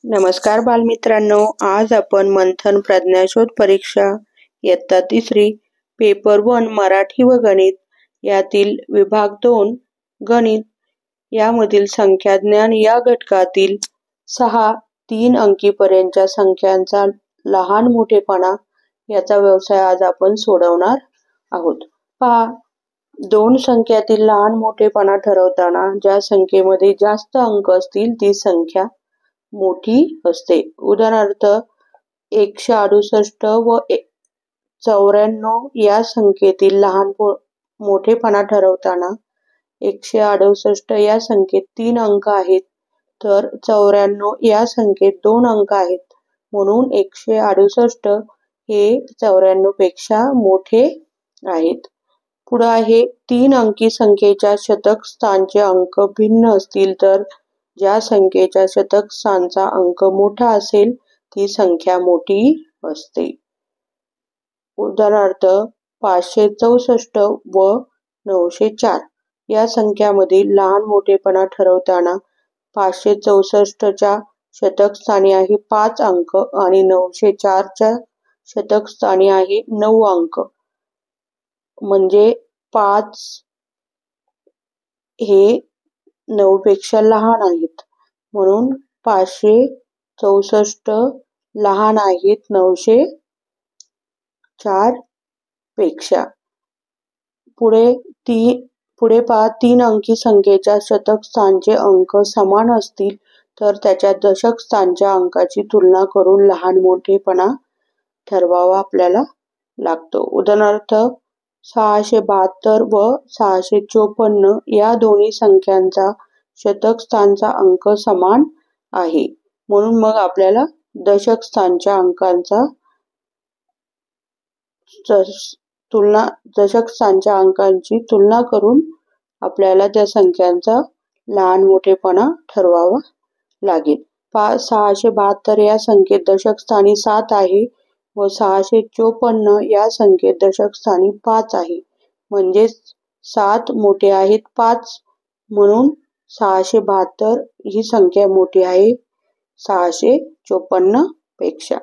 नमस्कार बालमित्रांनो, आज आपण मंथन प्रज्ञाशोध परीक्षा इयत्ता 3 पेपर 1 मराठी व गणित यातील विभाग 2 गणित यामधील संख्या ज्ञान या घटकातील 6 3 अंकीपर्यंतच्या संख्यांचा लहान मोठेपणा याचा व्यवसाय आज आपण सोडवणार आहोत. पहा, दोन संख्यातील लहान मोठेपणा ठरवताना ज्या संख्येमध्ये जास्त अंक असतील ती संख्या मोठी असते. उदाहरणार्थ 168 व 94 या संख्येतील लहान मोठेपणा ठरवताना 168 या संख्येत 3 अंक आहेत तर 94 या संख्येत 2 अंक आहेत, म्हणून 168 हे 94 पेक्षा मोठे आहेत. पुढे आहे 3 अंकी संख्येच्या शतक स्थानचे अंक भिन्न असतील तर ज्या संख्येच्या शतक स्थानचा अंक मोठा असेल ती संख्या मोठी असते. उदाहरणार्थ 564 व 904 या संख्यामधील लहान मोठेपणा ठरवताना 564 च्या शतक स्थानी आहे 5 अंक आणि 904 च्या शतक स्थानी आहे 9 अंक, म्हणजे 5 हे 9 पेक्षा लहान आहेत, म्हणून 564 लहान आहेत 904 पेक्षा. पुढे पहा, 3 अंकी संख्येच्या शतक स्थानचे अंक समान असतील तर त्याच्या दशक स्थानच्या अंकाची तुलना करून लहान मोठेपणा ठरवावा आपल्याला लागतो. उदाहरणार्थ 672 व 654 या दोन्ही संख्यांचा शतक स्थानचा अंक समान आहे, म्हणून मग आपल्याला दशक स्थानच्या अंकांचा अंकांची तुलना करून आपल्याला त्या संख्यांचा लहान मोठेपणा ठरवावा लागेल. 672 या संख्येत दशक स्थानी 7 आहे व 654 या संख्येत दशक स्थानी 5 आहे, म्हणजेच 7 मोठे आहेत 5, म्हणून 672 ही संख्या मोठी आहे 654 पेक्षा.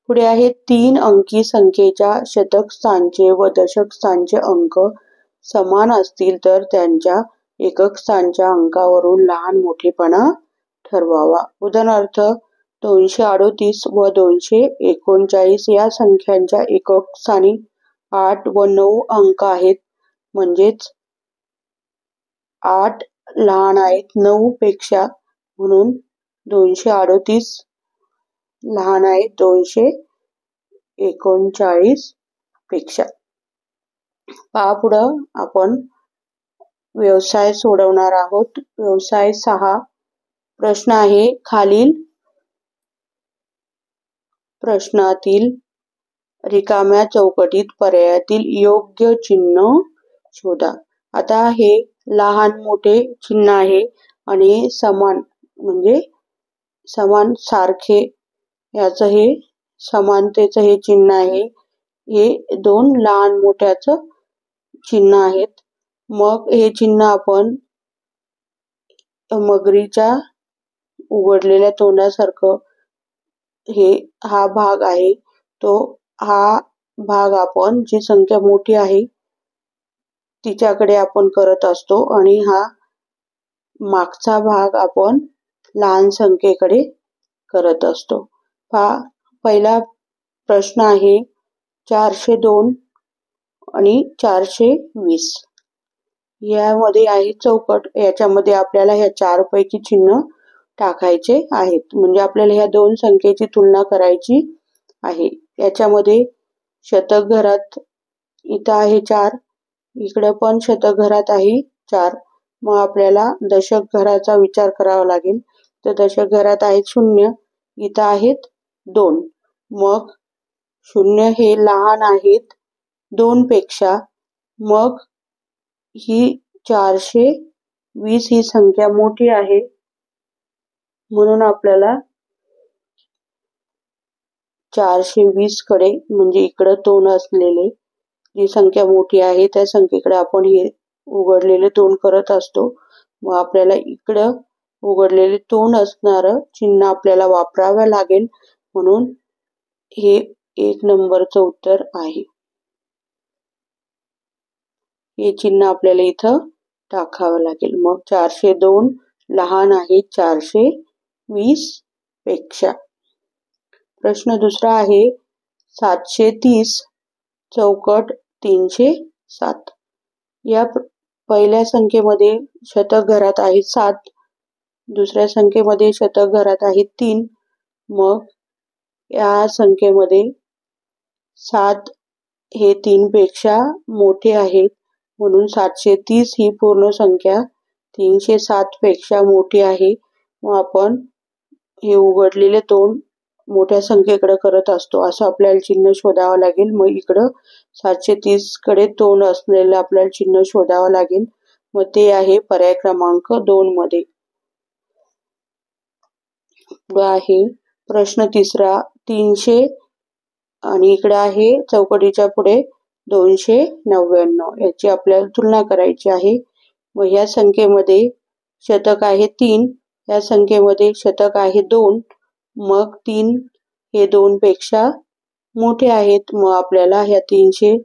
पुढे आहे 3 अंकी संख्येच्या शतक स्थानचे व दशक स्थानचे अंक समान असतील तर त्यांच्या एकक स्थानच्या अंकावरून लहान मोठेपणा ठरवावा. उदाहरणार्थ 238 व 239 या संख्यांच्या एकक स्थानी 8 व 9 अंक आहेत, म्हणजेच 8 लहान आहेत 9 पेक्षा, म्हणून 238 लहान आहेत 239 पेक्षा. पहा, पुढं आपण व्यवसाय सोडवणार आहोत. व्यवसाय 6. प्रश्न आहे, खालील प्रश्नातील रिकाम्या चौकटीत पर्यायातील योग्य चिन्ह शोधा. आता हे लहान मोठे चिन्ह आहे आणि समान म्हणजे समान सारखे याचं हे समानतेचं हे चिन्ह आहे. हे दोन लहान मोठ्याचं चिन्ह आहेत. मग हे चिन्ह आपण मगरीच्या उघडलेल्या तोंडासारखं हा भाग आहे, तो हा भाग आपण जी संख्या मोठी आहे तिच्याकडे आपण करत असतो आणि हा मागचा भाग आपण लहान संख्येकडे करत असतो. पहिला प्रश्न आहे 402 आणि 420. यामध्ये आहे चौकट, याच्यामध्ये आपल्याला ह्या 4 पैकी चिन्ह टाकायचे आहेत, म्हणजे आपल्याला ह्या दोन संख्येची तुलना करायची आहे. याच्यामध्ये शतक घरात इथं आहे 4, इकडे पण शतक घरात आहे 4, मग आपल्याला दशक घराचा विचार करावा लागेल. तर दशक घरात आहेत 0, इथं आहेत 2, मग 0 हे लहान आहेत 2 पेक्षा, मग ही 420 ही संख्या मोठी आहे, म्हणून आपल्याला 420 कडे म्हणजे इकडे तोंड असलेले जी संख्या मोठी आहे त्या संख्येकडे आपण हे उघडलेले तोंड करत असतो. मग आपल्याला इकडं उघडलेले तोंड असणारं चिन्ह आपल्याला वापरावं लागेल, म्हणून हे 1 नंबरचं उत्तर आहे. हे चिन्ह आपल्याला इथं टाकावं लागेल. मग 402 लहान आहे 420 पेक्षा. प्रश्न दुसरा आहे 730 चौकट 307. या पहिल्या संख्येमध्ये शतक घरात आहे 7, दुसऱ्या संख्येमध्ये शतक घरात आहे 3. मग या संख्येमध्ये 7 हे 3 पेक्षा मोठे आहेत, म्हणून 730 ही पूर्ण संख्या 307 पेक्षा मोठी आहे. मग आपण हे उघडलेले तोंड मोठ्या संख्येकडे करत असतो, असं आपल्याला चिन्ह शोधावं लागेल. मग इकडं 730 कडे तोंड असलेलं आपल्याला चिन्ह शोधावं लागेल. मग ते आहे पर्याय क्रमांक 2 मध्ये. पुढे आहे प्रश्न तिसरा 300 आणि इकडे आहे चौकटीच्या पुढे 299. याची आपल्याला तुलना करायची आहे. मग ह्या संख्येमध्ये शतक आहे 3, या संख्येमध्ये शतक आहे 2. मग 3 हे 2 पेक्षा मोठे आहेत. मग आपल्याला ह्या 300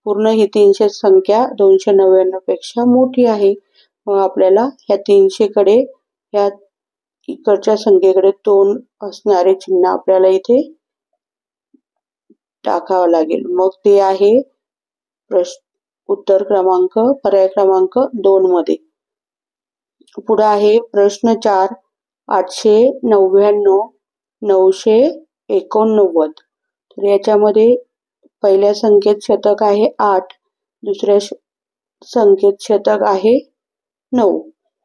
पूर्ण ही 300 संख्या 299 पेक्षा मोठी आहे. मग आपल्याला ह्या 300 कडे ह्या इकडच्या संख्येकडे तोंड असणारे चिन्ह आपल्याला इथे टाकावं लागेल. मग ते आहे उत्तर क्रमांक पर्याय क्रमांक 2 मध्ये. पुढे आहे प्रश्न 4 899 989. तर याच्यामध्ये पहिल्या संख्येत शतक आहे 8, दुसऱ्या संख्येत शतक आहे 9.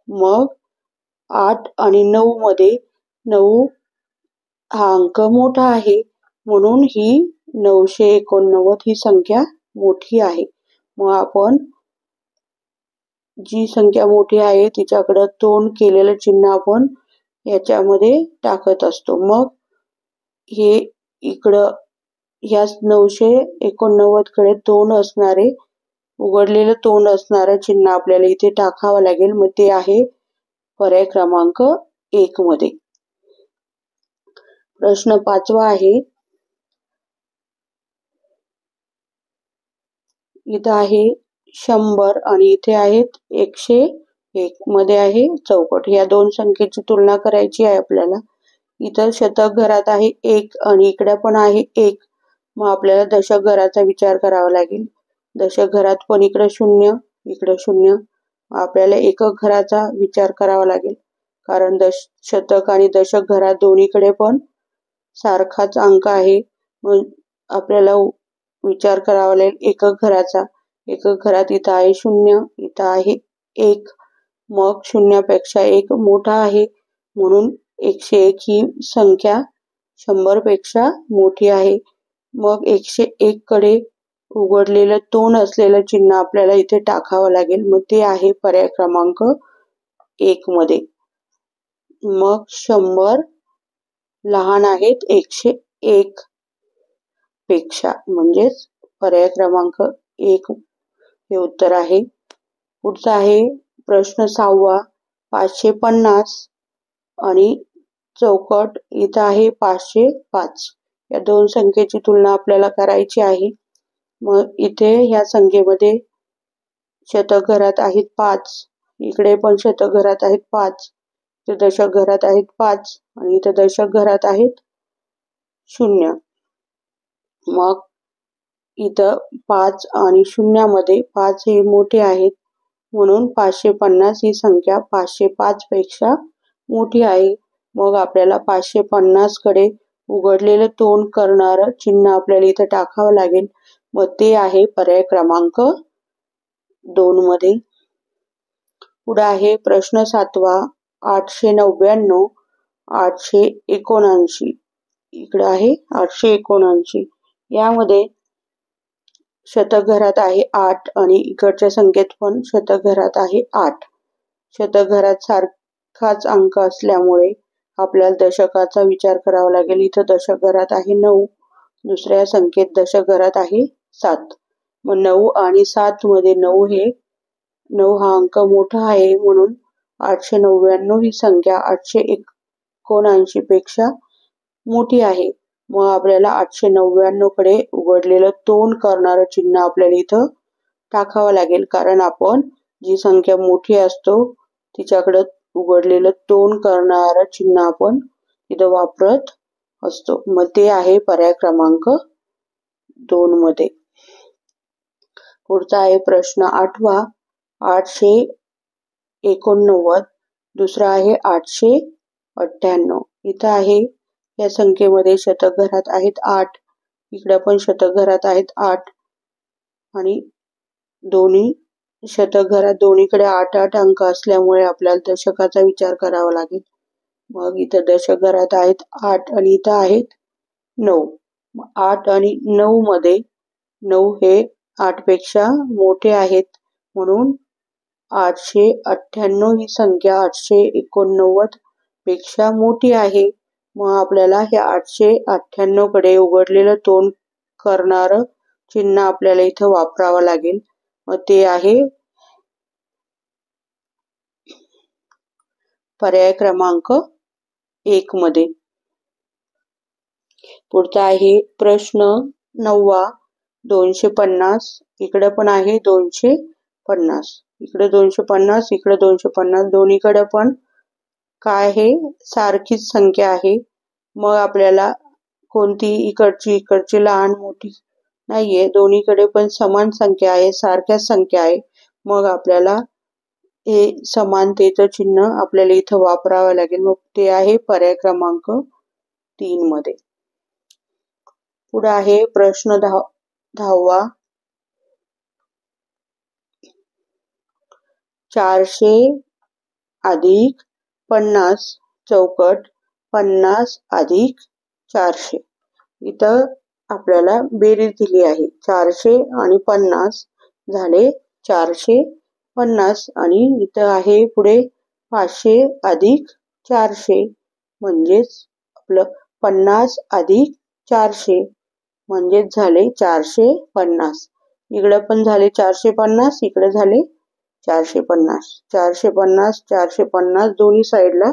मग 8 आणि 9 मध्ये 9 हा अंक मोठा आहे, म्हणून ही 989 ही संख्या मोठी आहे. मग आपण जी संख्या मोठी आहे तिच्याकडे तोंड केलेलं चिन्ह आपण याच्यामध्ये टाकत असतो. मग हे इकडं ह्या 989 कडे तोंड असणारे उघडलेलं तोंड असणारं चिन्ह आपल्याला इथे टाकावं लागेल. मग ते आहे पर्याय क्रमांक 1 मध्ये. प्रश्न 5 आहे इथं आहे 100 आणि इथे आहेत 101. मध्ये आहे चौकट. या दोन संख्येची तुलना करायची आहे आपल्याला. इथं शतक घरात आहे 1 आणि इकडे पण आहे 1. मग आपल्याला दशक घराचा विचार करावा लागेल. दशक घरात पण इकडे 0, इकडे 0. आपल्याला एकक घराचा विचार करावा लागेल, कारण शतक आणि दशक घरात दोन्हीकडे पण सारखाच अंक आहे. मग आपल्याला विचार करावा लागेल एकक घराचा. एकक घरात इथं आहे 0, इथं आहे 1. मग 0 पेक्षा 1 मोठा आहे, म्हणून 101 ही संख्या 100 पेक्षा मोठी आहे. मग 101 कडे उघडलेलं तोंड असलेलं चिन्ह आपल्याला इथे टाकावं लागेल. मग ते आहे पर्याय क्रमांक 1 मध्ये. मग 100 लहान आहेत 101 पेक्षा, म्हणजेच पर्याय क्रमांक 1 हे उत्तर आहे. पुढचा आहे प्रश्न 6 550 आणि चौकट इथं आहे 505. या दोन संख्येची तुलना आपल्याला करायची आहे. मग इथे ह्या संख्येमध्ये शतक घरात आहेत 5, इकडे पण शतक घरात आहेत 5, इथे दशक घरात आहेत 5 आणि इथे दशक घरात आहेत 0. मग इथं 5 आणि 0 मध्ये 5 हे मोठे आहेत, म्हणून 550 ही संख्या 505 पेक्षा मोठी आहे. मग आपल्याला 550 कडे उघडलेलं तोंड करणारं चिन्ह आपल्याला इथे टाकावं लागेल. मग ते आहे पर्याय क्रमांक 2 मध्ये. पुढे आहे प्रश्न 7 899 879. इकडे आहे 879. यामध्ये शतक घरात आहे 8 आणि इकडच्या संख्येत पण शतक घरात आहे 8. शतक घरात सारखाच अंक असल्यामुळे आपल्याला दशकाचा विचार करावा लागेल. इथं दशक घरात आहे 9, दुसऱ्या संख्येत दशक घरात आहे 7. मग 9 आणि 7 मध्ये 9 हा अंक मोठा आहे, म्हणून 899 ही संख्या 879 पेक्षा मोठी आहे. मग आपल्याला 899 कडे उघडलेलं तोंड करणारं चिन्ह आपल्याला इथं टाकावं लागेल, कारण आपण जी संख्या मोठी असतो तिच्याकडे उघडलेलं तोंड करणारं चिन्ह आपण इथं वापरत असतो. मग ते आहे पर्याय क्रमांक 2 मध्ये. पुढचा आहे प्रश्न 8वा 889. दुसरा आहे 898. इथं आहे या संख्येमध्ये शतक घरात आहेत 8, इकडे पण शतक घरात आहेत 8 आणि दोन्ही शतक घरात दोन्हीकडे 8-8 अंक असल्यामुळे आपल्याला दशकाचा विचार करावा लागेल. मग इथं दशक घरात आहेत 8 आणि इथं आहेत 9. 8 आणि 9 मध्ये 9 हे 8 पेक्षा मोठे आहेत, म्हणून 898 ही संख्या 889 पेक्षा मोठी आहे. मग आपल्याला हे 898 कडे उघडलेलं तोंड करणारं चिन्ह आपल्याला इथं वापरावं लागेल. मग ते आहे पर्याय क्रमांक 1 मध्ये. पुढचा आहे प्रश्न 9वा 250. इकडे पण आहे 250, इकडे 250, इकडे 250, दोन्हीकडे पण काय आहे सारखीच संख्या आहे. मग आपल्याला कोणती इकडची लहान मोठी नाहीये, दोन्हीकडे पण समान संख्या आहे, सारख्याच संख्या आहे. मग आपल्याला हे समानतेचं चिन्ह आपल्याला इथं वापरावं लागेल. मग ते आहे पर्याय क्रमांक 3 मध्ये. पुढे आहे प्रश्न 10वा 400 अधिक 50 चौकट 50 अधिक 400. इथं आपल्याला बेरीज दिली आहे. 400 आणि 50 झाले 450 आणि इथं आहे पुढे 500 अधिक 400 म्हणजेच आपलं 50 अधिक 400 म्हणजेच झाले 450. इकडे पण झाले 450, इकडे झाले 450. 450 450 दोन्ही साईडला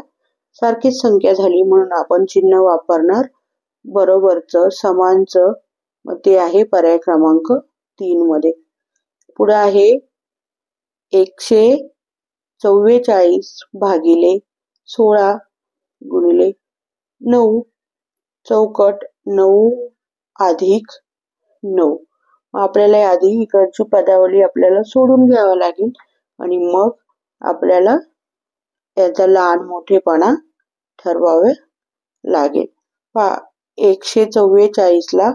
सारखीच संख्या झाली, म्हणून आपण चिन्ह वापरणार बरोबरचं समानचं. मग ते आहे पर्याय क्रमांक 3 मध्ये. पुढे आहे 144 भागिले 16 गुणिले 9 चौकट 9 अधिक 9. आपल्याला आधी इकडची पदावली आपल्याला सोडून घ्यावं लागेल आणि मग आपल्याला याचा लहान मोठेपणा ठरवावे लागेल. 144 ला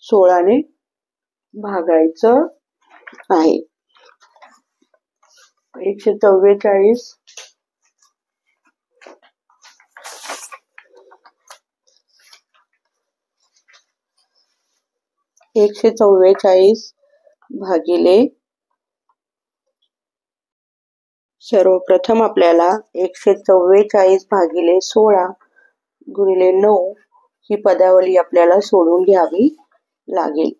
16 ने भागायचं आहे. 144 भागिले सर्वप्रथम आपल्याला 144 भागिले 16 गुणिले 9 ही पदावली आपल्याला सोडून घ्यावी लागेल.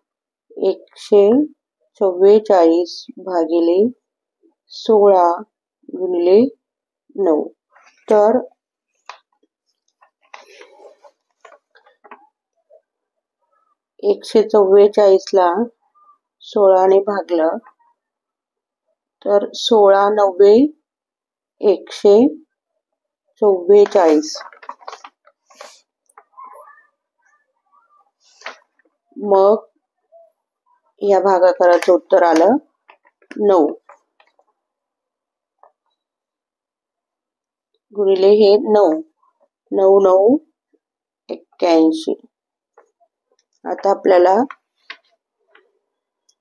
144 भागिले 16 गुणिले 9. तर 144 ला 16 ने भागलं तर 16 9 144. मग या भागाकाराचं उत्तर आलं 9 गुणिले हे 9 9 9 81. आता आपल्याला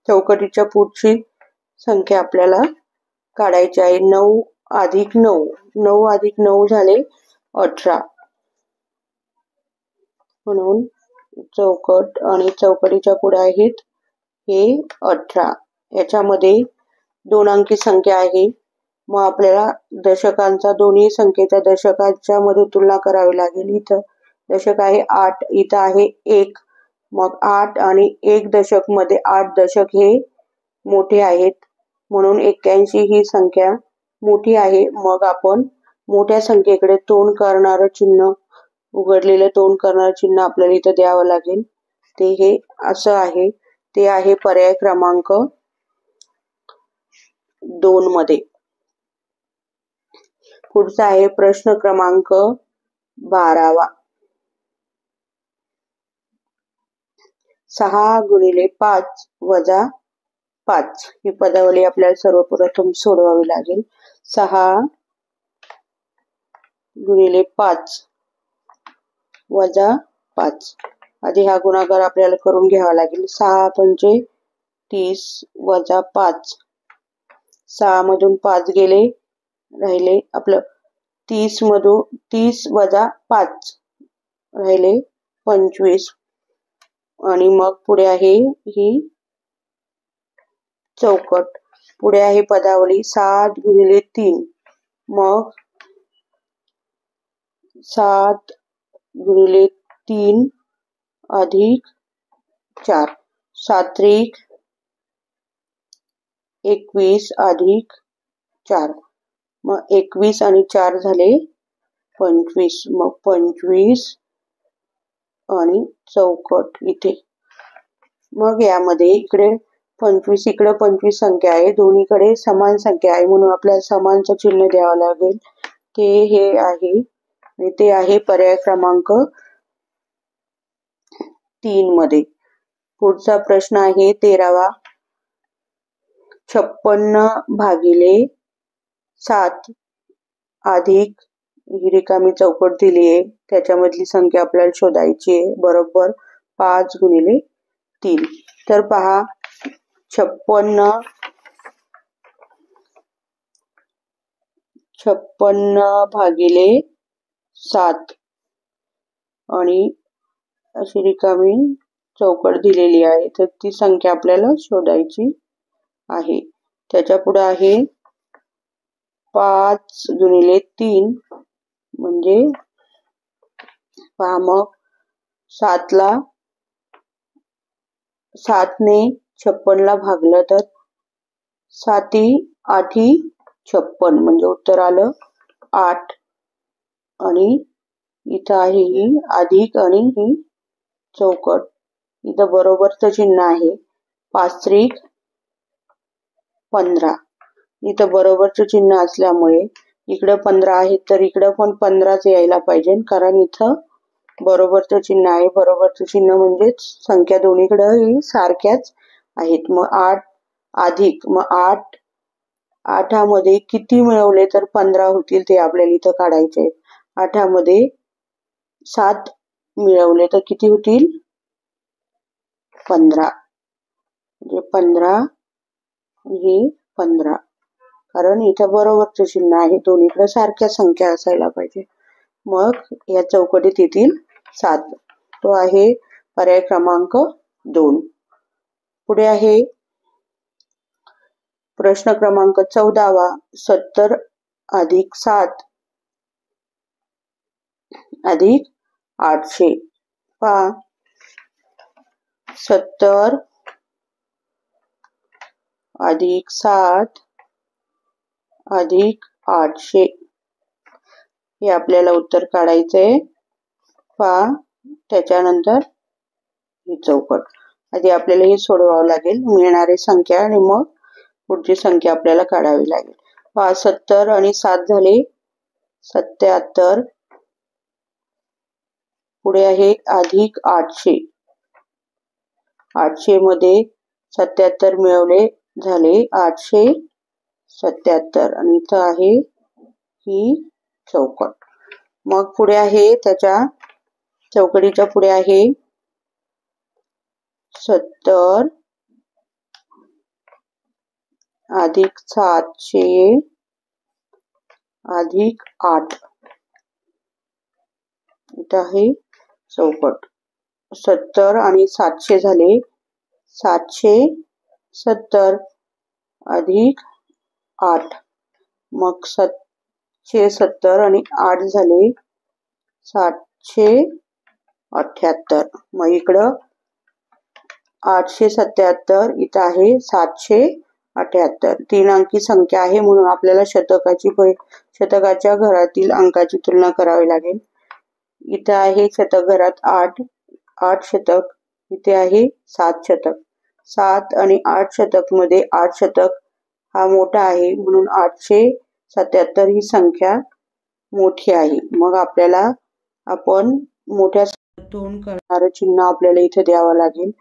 चौकटीच्या पुढची संख्या आपल्याला काढायची आहे. 9 अधिक 9 9 अधिक 9 झाले 18, म्हणून चौकट आणि चौकटीच्या पुढे आहेत हे 18. याच्यामध्ये 2 अंकी संख्या आहे. मग आपल्याला दशकांचा दोन्ही संख्येच्या दशकाच्या मध्ये तुलना करावी लागेल. इथं दशक आहे 8, इथं आहे 1. मग 8 आणि 1 दशक मध्ये 8 दशक हे मोठे आहेत, म्हणून 81 ही संख्या मोठी आहे, मग आपण मोठ्या संख्येकडे तोंड करणारं चिन्ह, उघडलेलं तोंड करणारं चिन्ह आपल्याला इथं द्यावं लागेल. ते हे असं आहे. ते आहे पर्याय क्रमांक 2 मध्ये. पुढचा आहे प्रश्न क्रमांक 12. 6 गुणिले 5 वजा 5 ही पदावली आपल्याला सर्वप्रथम सोडवावी लागेल. 6 गुणिले 5 वजा 5. आधी हा गुणाकार आपल्याला करून घ्यावा लागेल. 6 पंचे 30 वजा 5. 6 मधून 5 गेले, राहिले आपलं 30 वजा 5 राहिले 25. आणि मग पुढे आहे ही चौकट. पुढे आहे पदावली 7 गुणिले 3. मग 7 गुणिले 3 अधिक 4. 7 21 अधिक 4. मग 21 आणि 4 झाले 25. मग 25 आणि चौकट इथे. मग यामध्ये इकडे 25 इकडे 25 संख्या आहे, दोन्हीकडे समान संख्या आहे, म्हणून आपल्याला समानचं चिन्ह द्यावं लागेल. ते हे आहे आणि ते आहे पर्याय क्रमांक 3 मध्ये. पुढचा प्रश्न आहे 13वा. 56 भागिले 7 अधिक ही रिकामी चौकट दिली आहे, त्याच्यामधली संख्या आपल्याला शोधायची आहे. बरोबर 5 गुणिले 3. तर पहा 56 भागिले 7 आणि अशी रिकामी चौकट दिलेली आहे, तर ती संख्या आपल्याला शोधायची आहे. त्याच्या पुढे आहे 5 गुणिले 3 म्हणजे पहा मग 7 ने 56 ला भागलं तर 7 8 56 म्हणजे उत्तर आलं 8. आणि इथं आहे ही अधिक आणि ही चौकट. इथं बरोबरचं चिन्ह आहे. 5 15. इथं बरोबरचं चिन्ह असल्यामुळे इकडं 15 आहे तर इकडं पण 15च यायला पाहिजे, कारण इथं बरोबरचं चिन्ह आहे. बरोबरचं चिन्ह म्हणजेच संख्या दोन्हीकडे सारख्याच आहेत. मग 8 अधिक, मग 8 मध्ये किती मिळवले तर 15 होतील ते आपल्याला इथं काढायचे. 8 मध्ये 7 मिळवले तर किती होतील 15. म्हणजे 15 हे 15, कारण इथं बरोबरचं चिन्ह आहे, दोन्हीकडे सारख्या संख्या असायला पाहिजे. मग या चौकटीत येतील 7. तो आहे पर्याय क्रमांक 2. पुढे आहे प्रश्न क्रमांक 14वा. 70 अधिक 7 अधिक 800. पहा 70 अधिक 7 अधिक 800 हे आपल्याला उत्तर काढायचंय. पहा त्याच्यानंतर ही चौकट. आधी आपल्याला हे सोडवावं लागेल, मिळणारी संख्या, आणि मग पुढची संख्या आपल्याला काढावी लागेल. पहा 70 आणि 7 झाले 77. पुढे आहे अधिक 800. 800 मध्ये 77 मिळवले झाले 877. आणि इथं आहे ही चौकट. मग पुढे आहे त्याच्या चौकटीच्या पुढे आहे 70 अधिक 700 अधिक 8. इथं आहे चौकट. 70 आणि 700 झाले 770 अधिक 8. मग 770 आणि 8 झाले 778. मग इकडं 877, इथं आहे 778. 78. 3 अंकी संख्या आहे म्हणून आपल्याला शतकाच्या घरातील अंकाची तुलना करावी लागेल. इथे आहे शतक घरात 8 शतक. इथे आहे 7 शतक. 7 आणि 8 शतक मध्ये 8 शतक हा मोठा आहे म्हणून 877 ही संख्या मोठी आहे. मग आपल्याला आपण मोठ्या तोंड करणारं चिन्ह आपल्याला इथे द्यावं लागेल.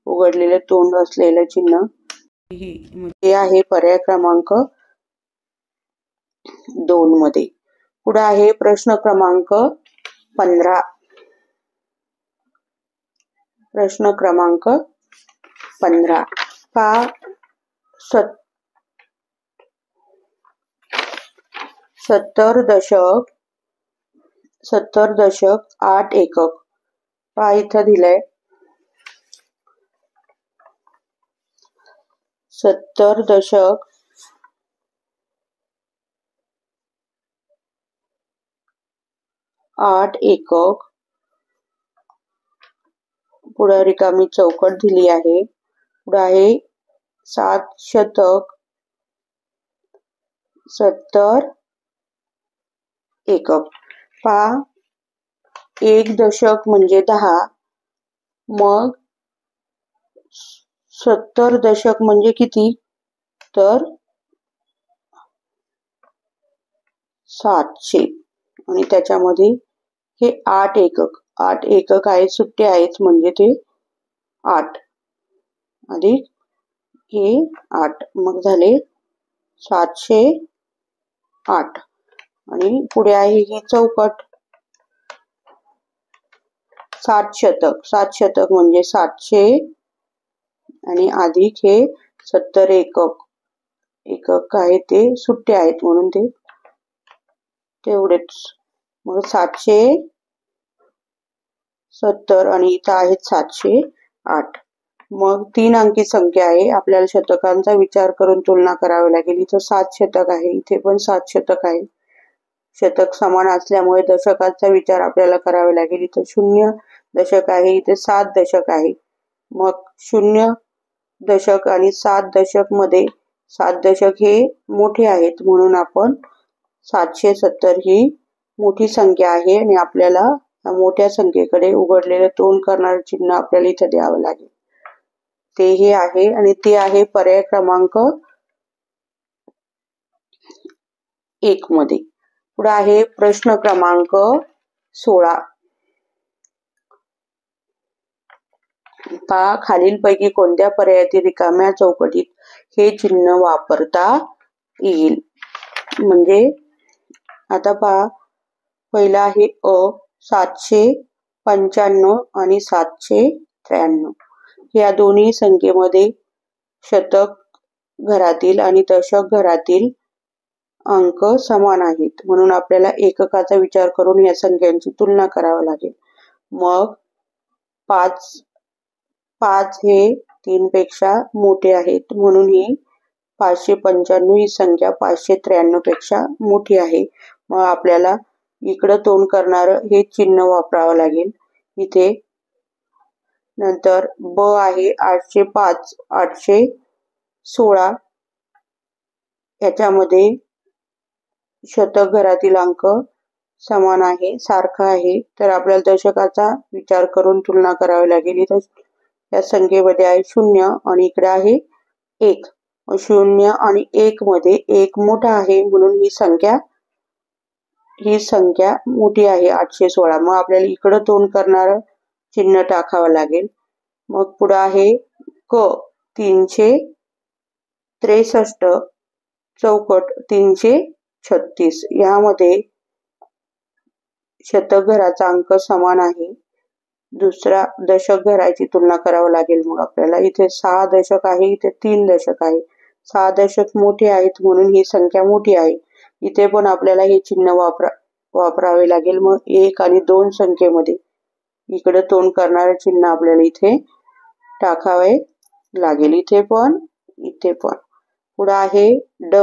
उघडलेले तोंड असलेलं चिन्ह हे आहे पर्याय क्रमांक 2 मध्ये. पुढे आहे प्रश्न क्रमांक 15. प्रश्न क्रमांक 15 पहा. 70 दशक 8 एकक. पहा इथं दिलंय 70 दशक 8 एकक. पुढे रिकामी चौकट दिली आहे. पुढे आहे 7 शतक 70 एकक. पहा 1 दशक म्हणजे 10. मग 70 दशक म्हणजे किती? तर 700 आणि त्याच्यामध्ये हे 8 एकक. 8 एकक आहेत, सुट्टे आहेत म्हणजे ते 8 अधिक हे 8 मग झाले 708. आणि पुढे आहे ही चौकट 7 शतक. 7 शतक म्हणजे 700 आणि अधिक हे 70 एकक. एकक आहे ते सुट्टे आहेत म्हणून ते तेवढेच. मग 770 आणि इथं आहेत 708. मग 3 अंकी संख्या आहे. आपल्याला शतकांचा विचार करून तुलना करावी लागेल. इथं 7 शतक आहे, इथे पण 7 शतक आहे. शतक समान असल्यामुळे दशकाचा विचार आपल्याला करावा लागेल. इथं 0 दशक आहे, इथे 7 दशक आहे. मग 0 दशक आणि 7 दशक मध्ये 7 दशक हे मोठे आहेत म्हणून आपण 770 ही मोठी संख्या आहे आणि आपल्याला या मोठ्या संख्येकडे उघडलेलं तोंड करणारं चिन्ह आपल्याला इथे द्यावं लागेल. ते हे आहे आणि ते आहे पर्याय क्रमांक 1 मध्ये. पुढे आहे प्रश्न क्रमांक 16. पहा खालीलपैकी कोणत्या पर्यायातील रिकाम्या चौकटीत हे चिन्ह वापरता येईल. म्हणजे आता पहा पहिला आहे 795 आणि 793. या दोन्ही संख्येमध्ये शतक घरातील आणि दशक घरातील अंक समान आहेत म्हणून आपल्याला एककाचा विचार करून या संख्यांची तुलना करावी लागेल. मग 5 हे 3 पेक्षा मोठे आहेत म्हणून ही 595 ही संख्या 593 पेक्षा मोठी आहे. मग आपल्याला इकडं तोंड करणारं हे चिन्ह वापरावं लागेल इथे. नंतर ब आहे 805 816. याच्यामध्ये शतक घरातील अंक समान आहे, सारखा आहे, तर आपल्याला दशकाचा विचार करून तुलना करावी लागेल. इथं या संख्येमध्ये आहे 0 आणि इकडे आहे 1. 0 आणि 1 मध्ये 1 मोठा आहे म्हणून ही संख्या मोठी आहे 816. मग आपल्याला इकडं तोंड करणारं चिन्ह टाकावं लागेल. मग पुढे आहे क 363 चौकट 336. यामध्ये शतक घराचा अंक समान आहे. दुसरा दशक घराची तुलना करावी लागेल. मग आपल्याला इथे 6 दशक आहे, इथे 3 दशक आहे. 6 दशक मोठे आहेत म्हणून ही संख्या मोठी आहे. इथे पण आपल्याला हे चिन्ह वापरावे लागेल. मग 1 आणि 2 संख्येमध्ये इकडे तोंड करणारे चिन्ह आपल्याला इथे टाकावे लागेल. इथे पण इथे पण. पुढे आहे ड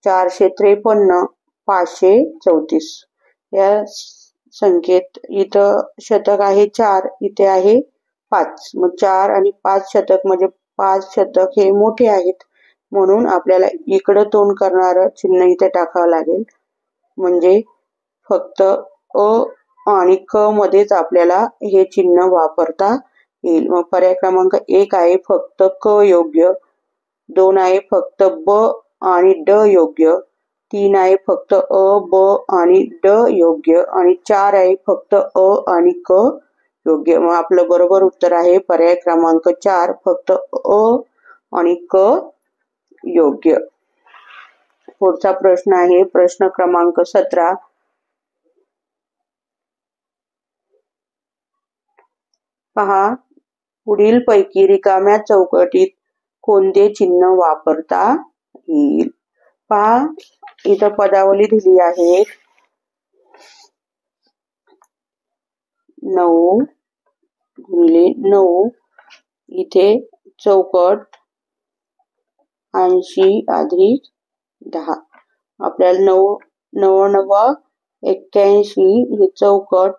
453 534. या संख्येत इथं शतक आहे 4, इथे आहे 5. मग 4 आणि 5 शतक म्हणजे 5 शतक हे मोठे आहेत म्हणून आपल्याला इकडं तोंड करणारं चिन्ह इथे टाकावं लागेल. म्हणजे फक्त अ आणि क मध्येच आपल्याला हे चिन्ह वापरता येईल. मग पर्याय क्रमांक 1 आहे फक्त क योग्य, 2 आहे फक्त ब आणि ड योग्य, 3 आहे फक्त अ, ब आणि ड योग्य आणि 4 आहे फक्त अ आणि क योग्य. मग आपलं बरोबर उत्तर आहे पर्याय क्रमांक 4 फक्त अ आणि क योग्य. पुढचा प्रश्न आहे प्रश्न क्रमांक 17. पहा, पुढील पैकी रिकाम्या चौकटीत कोणते चिन्ह वापरता येईल? पहा, इथं पदावली दिली आहे. 9 गुणिले 9 इथे चौकट 80 अधिक 10. आपल्याला 99 81 हे चौकट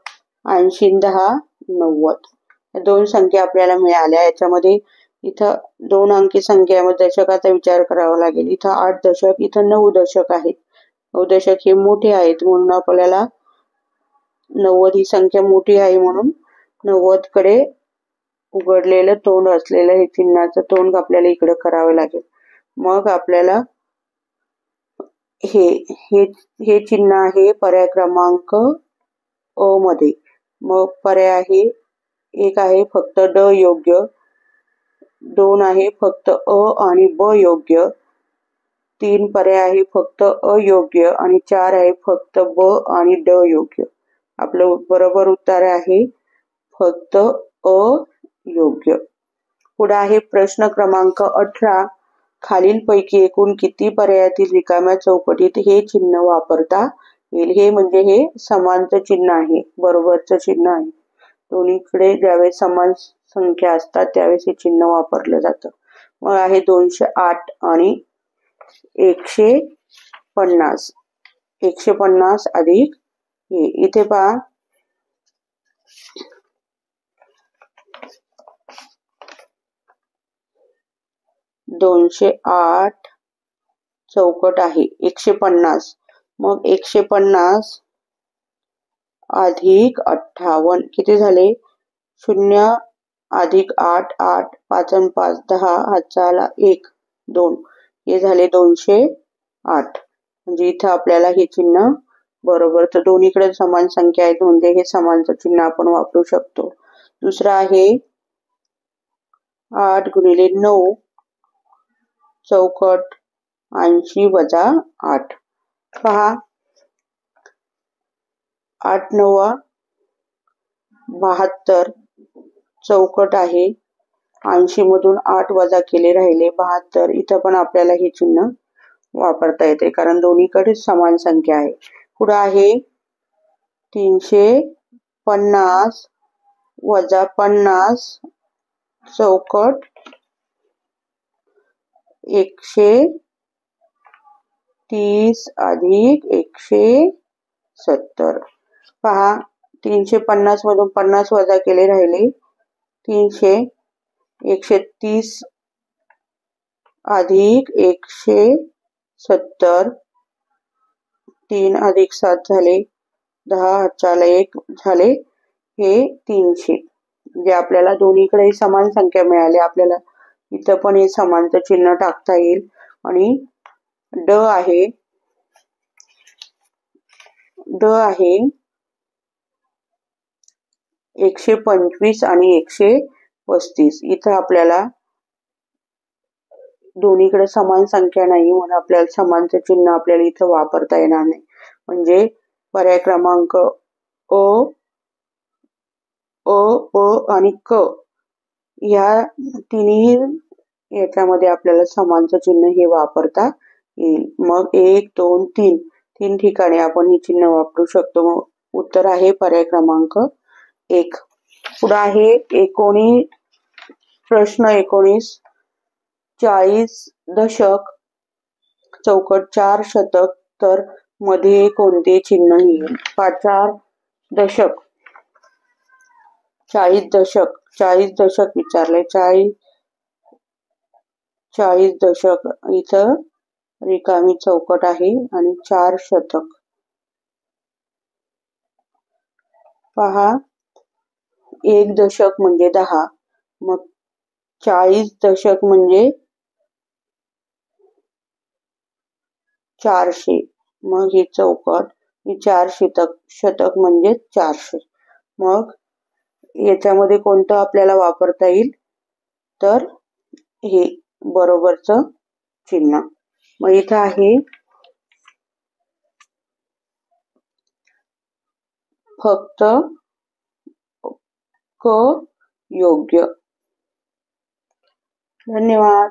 80 10 90. या दोन संख्या आपल्याला मिळाल्या. याच्यामध्ये इथं 2 अंकी संख्येमध्ये दशकाचा विचार करावा लागेल. इथं 8 दशक, इथं 9 दशक आहेत. 9 दशक हे मोठे आहेत म्हणून आपल्याला 90 ही संख्या मोठी आहे म्हणून 90 कडे उघडलेलं तोंड असलेलं हे चिन्हाचं तोंड आपल्याला इकडे करावं लागेल. मग आपल्याला हे चिन्ह आहे पर्याय क्रमांक अ मध्ये. मग पर्याय आहे 1 आहे फक्त ड योग्य, 2 आहे फक्त अ आणि ब योग्य, 3 पर्याय आहे फक्त अयोग्य आणि 4 आहे फक्त ब आणि ड योग्य. आपलं बरोबर उत्तर आहे फक्त अयोग्य. पुढे आहे प्रश्न क्रमांक 18. खालीलपैकी एकूण किती पर्यायातील रिकाम्या चौकटीत हे चिन्ह वापरता येईल? हे म्हणजे हे समानचं चिन्ह आहे, बरोबरचं चिन्ह आहे. दोन्हीकडे ज्यावेळेस समान संख्या असतात त्यावेळेस हे चिन्ह वापरलं जातं. मग आहे 208 आणि 150. 150 अधिक हे. इथे पहा, 208 चौकट आहे 150. मग 150 अधिक 58 किती झाले? 0 अधिक 8 8 5 आणि 5 10 हातचा आला 1 2 हे झाले 208. म्हणजे इथं आपल्याला हे चिन्ह बरोबर, तर दोन्हीकडे समान संख्या आहेत म्हणजे हे समानचं चिन्ह आपण वापरू शकतो. दुसरा आहे 8 गुणिले 9 चौकट 80 वजा 8. पहा, 8 9 72 चौकट आहे 80 मधून 8 वजा केले राहिले 72. इथं पण आपल्याला हे चिन्ह वापरता येते कारण दोन्हीकडे समान संख्या आहे. पुढे आहे 350 वजा 50 चौकट 130 अधिक 170. पहा, 350 मधून 50 वजा केले राहिले 300. 130 अधिक 170. 3 अधिक 7 झाले 10 हातचाला 1 झाले हे 300. म्हणजे आपल्याला दोन्हीकडे समान संख्या मिळाली. आपल्याला इथं पण हे समानचं चिन्ह टाकता येईल. आणि ड आहे 125 आणि 135. इथं आपल्याला दोन्हीकडे समान संख्या नाही म्हणून आपल्याला समानचं चिन्ह आपल्याला इथं वापरता येणार नाही. म्हणजे पर्याय क्रमांक अ, प आणि क या तिन्ही याच्यामध्ये आपल्याला समानचं चिन्ह हे वापरता येईल. मग 1 2 3 ठिकाणी आपण हे चिन्ह वापरू शकतो. मग उत्तर आहे पर्याय क्रमांक 1. पुढे आहे प्रश्न 19. 40 दशक चौकट 4 शतक तर मध्ये कोणते चिन्ह येईल? 4 दशक 40 दशक विचारले. 40 दशक, इथं रिकामी चौकट आहे आणि 4 शतक. पहा, 1 दशक म्हणजे 10, मग 40 दशक म्हणजे 400, मग ही चौकट, ही 4 शतक म्हणजे 400. मग याच्यामध्ये कोणतं आपल्याला वापरता येईल, तर हे बरोबरचं चिन्ह. मग इथं आहे फक्त क योग्य. धन्यवाद.